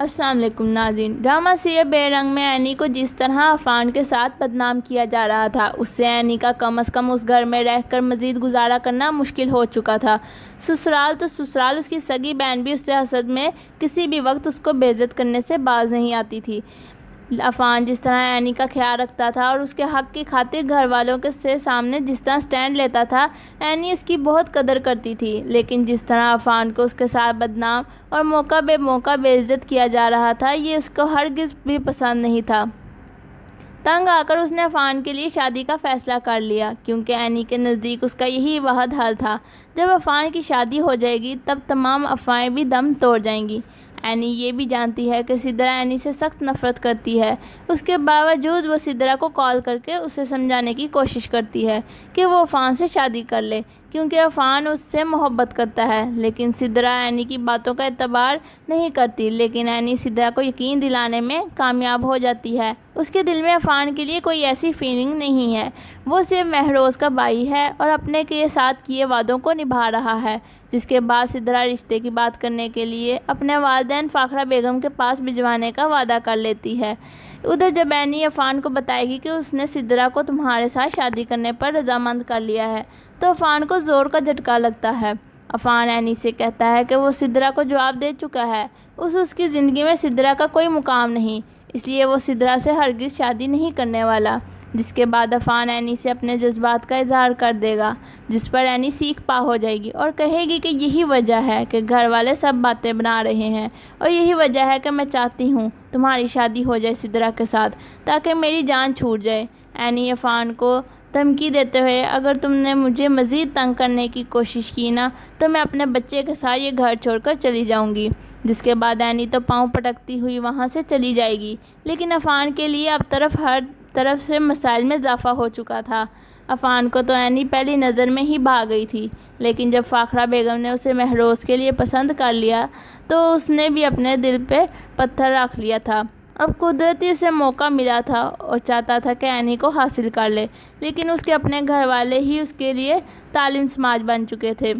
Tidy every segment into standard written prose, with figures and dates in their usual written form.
السلام علیکم ناظرین۔ ڈرامہ سیاہ بے رنگ میں اینی کو جس طرح عفان کے ساتھ بدنام کیا جا رہا تھا، اس سے اینی کا کم از کم اس گھر میں رہ کر مزید گزارا کرنا مشکل ہو چکا تھا۔ سسرال تو سسرال، اس کی سگی بہن بھی اس سے حسد میں کسی بھی وقت اس کو بے عزت کرنے سے باز نہیں آتی تھی۔ عفان جس طرح اینی کا خیال رکھتا تھا اور اس کے حق کی خاطر گھر والوں کے سامنے جس طرح سٹینڈ لیتا تھا، اینی اس کی بہت قدر کرتی تھی۔ لیکن جس طرح عفان کو اس کے ساتھ بدنام اور موقع بے عزت کیا جا رہا تھا، یہ اس کو ہرگز بھی پسند نہیں تھا۔ تنگ آ کر اس نے عفان کے لیے شادی کا فیصلہ کر لیا، کیونکہ اینی کے نزدیک اس کا یہی واحد حل تھا۔ جب عفان کی شادی ہو جائے گی تب تمام افواہیں بھی دم توڑ جائیں گی۔ اینی یہ بھی جانتی ہے کہ سدرا اینی سے سخت نفرت کرتی ہے۔ اس کے باوجود وہ سدرا کو کال کر کے اسے سمجھانے کی کوشش کرتی ہے کہ وہ عفان سے شادی کر لے، کیونکہ عفان اس سے محبت کرتا ہے۔ لیکن سدرا اینی کی باتوں کا اعتبار نہیں کرتی، لیکن اینی سدرا کو یقین دلانے میں کامیاب ہو جاتی ہے۔ اس کے دل میں عفان کے لیے کوئی ایسی فیلنگ نہیں ہے، وہ صرف مہروز کا بھائی ہے اور اپنے کے ساتھ کیے وعدوں کو نبھا رہا ہے۔ جس کے بعد سدرا رشتے کی بات کرنے کے لیے اپنے والدین فاخرہ بیگم کے پاس بھجوانے کا وعدہ کر لیتی ہے۔ ادھر جب اینی عفان کو بتائے گی کہ اس نے سدرا کو تمہارے ساتھ شادی کرنے پر رضامند کر لیا ہے، تو عفان کو زور کا جھٹکا لگتا ہے۔ عفان اینی سے کہتا ہے کہ وہ سدرا کو جواب دے چکا ہے، اس کی زندگی میں سدرا کا کوئی مقام نہیں، اس لیے وہ سدرا سے ہرگز شادی نہیں کرنے والا۔ جس کے بعد عفان اینی سے اپنے جذبات کا اظہار کر دے گا، جس پر اینی سیکھ پا ہو جائے گی اور کہے گی کہ یہی وجہ ہے کہ گھر والے سب باتیں بنا رہے ہیں، اور یہی وجہ ہے کہ میں چاہتی ہوں تمہاری شادی ہو جائے سدرا کے ساتھ، تاکہ میری جان چھوٹ جائے۔ اینی عفان کو دھمکی دیتے ہوئے، اگر تم نے مجھے مزید تنگ کرنے کی کوشش کی نا تو میں اپنے بچے کے ساتھ یہ گھر چھوڑ کر چلی جاؤں گی۔ جس کے بعد اینی تو پاؤں پٹکتی ہوئی وہاں سے چلی جائے گی، لیکن عفان کے لیے اب ہر طرف سے مسائل میں اضافہ ہو چکا تھا۔ عفان کو تو اینی پہلی نظر میں ہی بھا گئی تھی، لیکن جب فاخرہ بیگم نے اسے مہروز کے لیے پسند کر لیا تو اس نے بھی اپنے دل پہ پتھر رکھ لیا تھا۔ اب قدرتی اسے موقع ملا تھا اور چاہتا تھا کہ اینی کو حاصل کر لے، لیکن اس کے اپنے گھر والے ہی اس کے لیے طالب سماج بن چکے تھے۔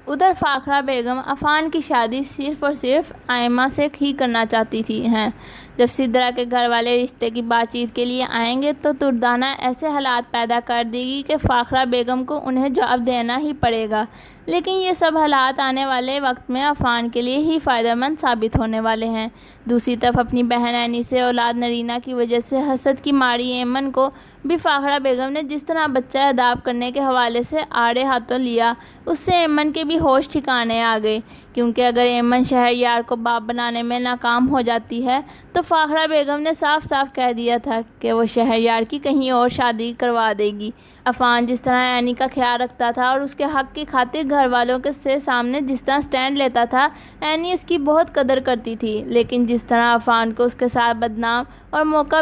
ادھر فاخرہ بیگم عفان کی شادی صرف اور صرف آئمہ سے ہی کرنا چاہتی ہیں۔ جب سدرا کے گھر والے رشتے کی بات چیت کے لیے آئیں گے تو دردانہ ایسے حالات پیدا کر دے گی کہ فاخرہ بیگم کو انہیں جواب دینا ہی پڑے گا۔ لیکن یہ سب حالات آنے والے وقت میں عفان کے لیے ہی فائدہ مند ثابت ہونے والے ہیں۔ دوسری طرف اپنی بہن اینی سے اولاد نرینہ کی وجہ سے حسد کی ماری ایمن کو بھی فاخرہ بیگم نے جس طرح بچہ اداپٹ کرنے کے حوالے سے آڑے ہاتھوں لیا، اس سے ایمن کے بھی ہوش ٹھکانے آ گئے، کیونکہ اگر ایمن شہریار کو باپ بنانے میں ناکام ہو جاتی ہے تو فاخرہ بیگم نے صاف کہہ دیا تھا کہ وہ شہریار کی کہیں اور شادی کروا دے گی۔ عفان جس طرح اینی کا خیال رکھتا تھا اور اس کے حق کی خاطر گھر والوں کے سامنے جس طرح سٹینڈ لیتا تھا، اینی اس کی بہت قدر کرتی تھی۔ لیکن جس طرح عفان کو اس کے ساتھ بدنام اور موقع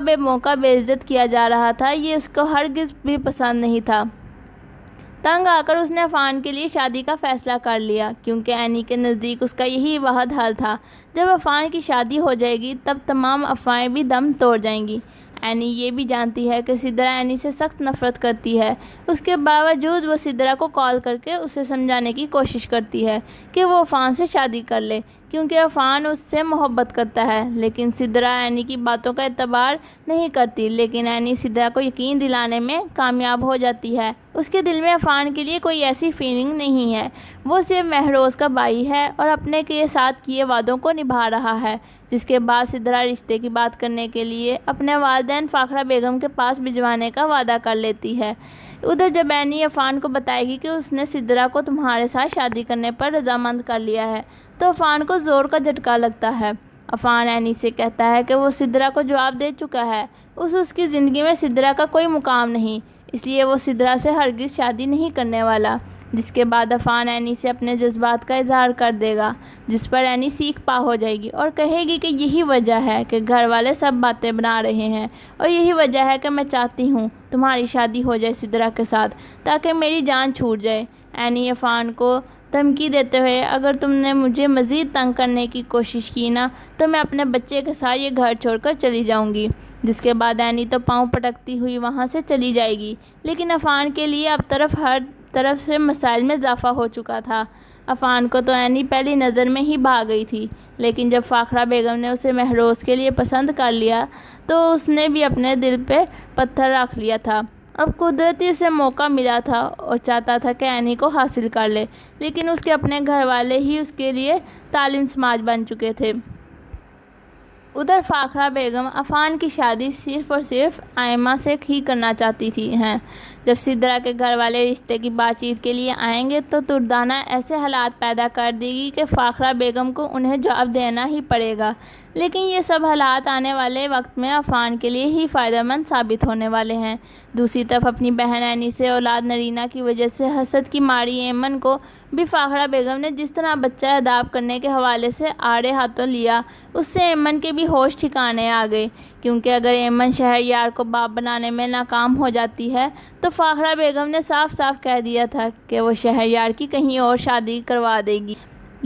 بے عزت کیا جا رہا تھا، یہ اس کو ہرگز بھی پسند نہیں تھا۔ تنگ آ کر اس نے عفان کے لیے شادی کا فیصلہ کر لیا، کیونکہ اینی کے نزدیک اس کا یہی واحد حل تھا۔ جب عفان کی شادی ہو جائے گی تب تمام افواہیں بھی دم توڑ جائیں گی۔ اینی یہ بھی جانتی ہے کہ سدرا اینی سے سخت نفرت کرتی ہے۔ اس کے باوجود وہ سدرا کو کال کر کے اسے سمجھانے کی کوشش کرتی ہے کہ وہ عفان سے شادی کر لے، کیونکہ عفان اس سے محبت کرتا ہے۔ لیکن سدرا اینی کی باتوں کا اعتبار نہیں کرتی، لیکن اینی سدرا کو یقین دلانے میں کامیاب ہو جاتی ہے۔ اس کے دل میں عفان کے لیے کوئی ایسی فیلنگ نہیں ہے، وہ صرف مہروز کا بھائی ہے اور اپنے کے ساتھ کیے وعدوں کو نبھا رہا ہے۔ جس کے بعد سدرا رشتے کی بات کرنے کے لیے اپنے والدین فاخرہ بیگم کے پاس بھجوانے کا وعدہ کر لیتی ہے۔ ادھر جب اینی عفان کو بتائے گی کہ اس نے سدرا کو تمہارے ساتھ شادی کرنے پر رضامند کر لیا ہے، تو عفان کو زور کا جھٹکا لگتا ہے۔ عفان اینی سے کہتا ہے کہ وہ سدرا کو جواب دے چکا ہے، اس کی زندگی میں سدرا کا کوئی مقام نہیں، اس لیے وہ سدرا سے ہرگز شادی نہیں کرنے والا۔ جس کے بعد عفان اینی سے اپنے جذبات کا اظہار کر دے گا، جس پر اینی سیکھ پا ہو جائے گی اور کہے گی کہ یہی وجہ ہے کہ گھر والے سب باتیں بنا رہے ہیں، اور یہی وجہ ہے کہ میں چاہتی ہوں تمہاری شادی ہو جائے سدرا کے ساتھ، تاکہ میری جان چھوٹ جائے۔ اینی عفان کو دھمکی دیتے ہوئے، اگر تم نے مجھے مزید تنگ کرنے کی کوشش کی نا تو میں اپنے بچے کے ساتھ یہ گھر چھوڑ کر چلی جاؤں گی۔ جس کے بعد اینی تو پاؤں پٹکتی ہوئی وہاں سے چلی جائے گی، لیکن عفان کے لیے اب ہر طرف سے مسائل میں اضافہ ہو چکا تھا۔ عفان کو تو اینی پہلی نظر میں ہی بھا گئی تھی، لیکن جب فاخرہ بیگم نے اسے مہروز کے لیے پسند کر لیا تو اس نے بھی اپنے دل پہ پتھر رکھ لیا تھا۔ اب قدرتی اسے موقع ملا تھا اور چاہتا تھا کہ اینی کو حاصل کر لے، لیکن اس کے اپنے گھر والے ہی اس کے لیے طالب سماج بن چکے تھے۔ ادھر فاخرہ بیگم عفان کی شادی صرف اور صرف آئمہ سے ہی کرنا چاہتی ہیں۔ جب سدرا کے گھر والے رشتے کی بات چیت کے لیے آئیں گے تو دردانہ ایسے حالات پیدا کر دے گی کہ فاخرہ بیگم کو انہیں جواب دینا ہی پڑے گا، لیکن یہ سب حالات آنے والے وقت میں عفان کے لیے ہی فائدہ مند ثابت ہونے والے ہیں۔ دوسری طرف اپنی بہن اینی سے اولاد نرینہ کی وجہ سے حسد کی ماری ایمن کو بھی فاخرہ بیگم نے جس طرح بچہ اداپٹ کرنے کے حوالے سے آڑے ہاتھوں لیا، اس سے ایمن کے بھی ہوش ٹھکانے آ گئے، کیونکہ اگر ایمن شہریار کو باپ بنانے میں ناکام ہو جاتی ہے تو فاخرہ بیگم نے صاف صاف کہہ دیا تھا کہ وہ شہریار کی کہیں اور شادی کروا دے گی۔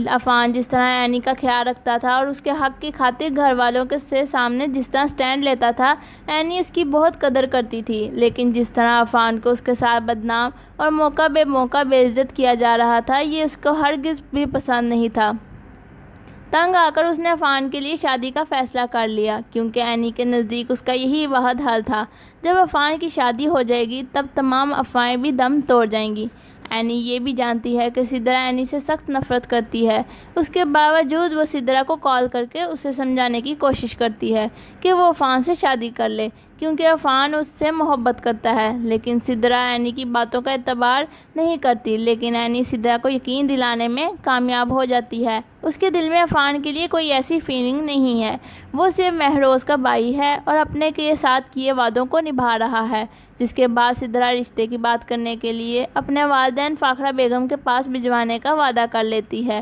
عفان جس طرح اینی کا خیال رکھتا تھا اور اس کے حق کی خاطر گھر والوں کے سامنے جس طرح سٹینڈ لیتا تھا، اینی اس کی بہت قدر کرتی تھی، لیکن جس طرح عفان کو اس کے ساتھ بدنام اور موقع بے عزت کیا جا رہا تھا، یہ اس کو ہرگز بھی پسند نہیں تھا۔ تنگ آ کر اس نے عفان کے لیے شادی کا فیصلہ کر لیا، کیونکہ اینی کے نزدیک اس کا یہی واحد حل تھا۔ جب عفان کی شادی ہو جائے گی تب تمام افواہیں بھی دم توڑ جائیں گی۔ اینی یہ بھی جانتی ہے کہ سدرا اینی سے سخت نفرت کرتی ہے، اس کے باوجود وہ سدرا کو کال کر کے اسے سمجھانے کی کوشش کرتی ہے کہ وہ عفان سے شادی کر لے، کیونکہ عفان اس سے محبت کرتا ہے۔ لیکن سدرا اینی کی باتوں کا اعتبار نہیں کرتی، لیکن اینی سدرا کو یقین دلانے میں کامیاب ہو جاتی ہے۔ اس کے دل میں عفان کے لیے کوئی ایسی فیلنگ نہیں ہے، وہ صرف مہروز کا بھائی ہے اور اپنے کے ساتھ کیے وعدوں کو نبھا رہا ہے، جس کے بعد سدرا رشتے کی بات کرنے کے لیے اپنے والدین فاخرہ بیگم کے پاس بھجوانے کا وعدہ کر لیتی ہے۔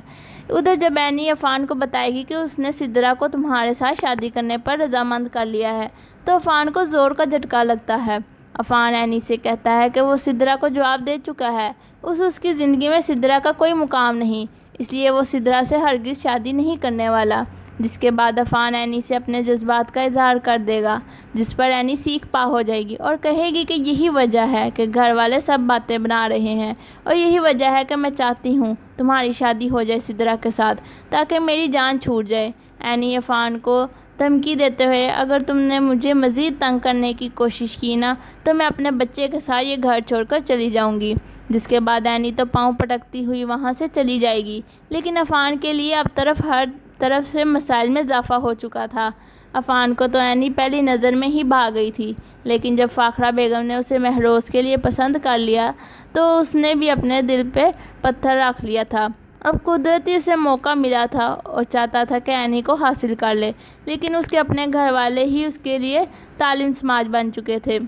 ادھر جب اینی عفان کو بتائے گی کہ اس نے سدرا کو تمہارے ساتھ شادی کرنے پر رضامند کر لیا ہے تو عفان کو زور کا جھٹکا لگتا ہے۔ عفان اینی سے کہتا ہے کہ وہ سدرا کو جواب دے چکا ہے، اس کی زندگی میں سدرا کا کوئی مقام نہیں، اس لیے وہ سدرا سے ہرگز شادی نہیں کرنے والا۔ جس کے بعد عفان اینی سے اپنے جذبات کا اظہار کر دے گا، جس پر اینی سیکھ پا ہو جائے گی اور کہے گی کہ یہی وجہ ہے کہ گھر والے سب باتیں بنا رہے ہیں اور یہی وجہ ہے کہ میں چاہتی ہوں تمہاری شادی ہو جائے سدرا کے ساتھ تاکہ میری جان چھوٹ جائے۔ اینی عفان کو دھمکی دیتے ہوئے، اگر تم نے مجھے مزید تنگ کرنے کی کوشش کی نا تو میں اپنے بچے کے ساتھ یہ گھر چھوڑ کر چلی جاؤں گی۔ جس کے بعد اینی تو پاؤں پٹکتی ہوئی وہاں سے چلی جائے گی، لیکن عفان کے لیے اب ہر طرف سے مسائل میں اضافہ ہو چکا تھا۔ عفان کو تو اینی پہلی نظر میں ہی بھا گئی تھی، لیکن جب فاخرہ بیگم نے اسے مہروز کے لیے پسند کر لیا تو اس نے بھی اپنے دل پہ پتھر رکھ لیا تھا۔ اب قدرتی اسے موقع ملا تھا اور چاہتا تھا کہ اینی کو حاصل کر لے، لیکن اس کے اپنے گھر والے ہی اس کے لیے طالب سماج بن چکے تھے۔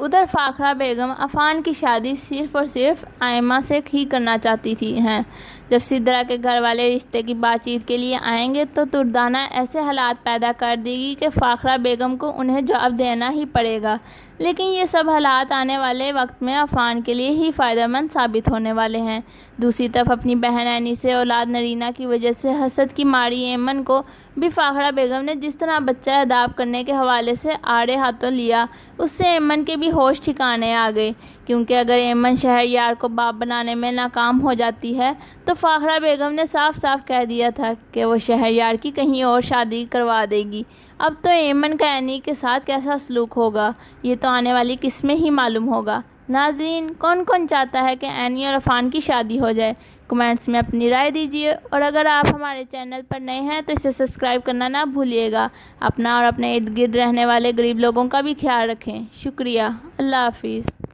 ادھر فاخرہ بیگم عفان کی شادی صرف اور صرف آئمہ سے ہی کرنا چاہتی ہیں۔ جب سدرا کے گھر والے رشتے کی بات چیت کے لیے آئیں گے تو دردانہ ایسے حالات پیدا کر دے گی کہ فاخرہ بیگم کو انہیں جواب دینا ہی پڑے گا، لیکن یہ سب حالات آنے والے وقت میں عفان کے لیے ہی فائدہ مند ثابت ہونے والے ہیں۔ دوسری طرف اپنی بہن اینی سے اولاد نرینہ کی وجہ سے حسد کی ماری ایمن کو بھی فاخرہ بیگم نے جس طرح بچہ اداپٹ کرنے کے حوالے سے آڑے ہاتھوں لیا، اس سے ایمن کے بھی ہوش ٹھکانے آ گئے، کیونکہ اگر ایمن شہریار کو باپ بنانے میں ناکام ہو جاتی ہے تو فاخرہ بیگم نے صاف صاف کہہ دیا تھا کہ وہ شہریار کی کہیں اور شادی کروا دے گی۔ اب تو ایمن کا اینی کے ساتھ کیسا سلوک ہوگا، یہ تو آنے والی قسمیں ہی معلوم ہوگا۔ ناظرین، کون چاہتا ہے کہ اینی اور عفان کی شادی ہو جائے؟ کمنٹس میں اپنی رائے دیجیے، اور اگر آپ ہمارے چینل پر نئے ہیں تو اسے سبسکرائب کرنا نہ بھولیے گا۔ اپنا اور اپنے ارد گرد رہنے والے غریب لوگوں کا بھی خیال رکھیں۔ شکریہ۔ اللہ حافظ۔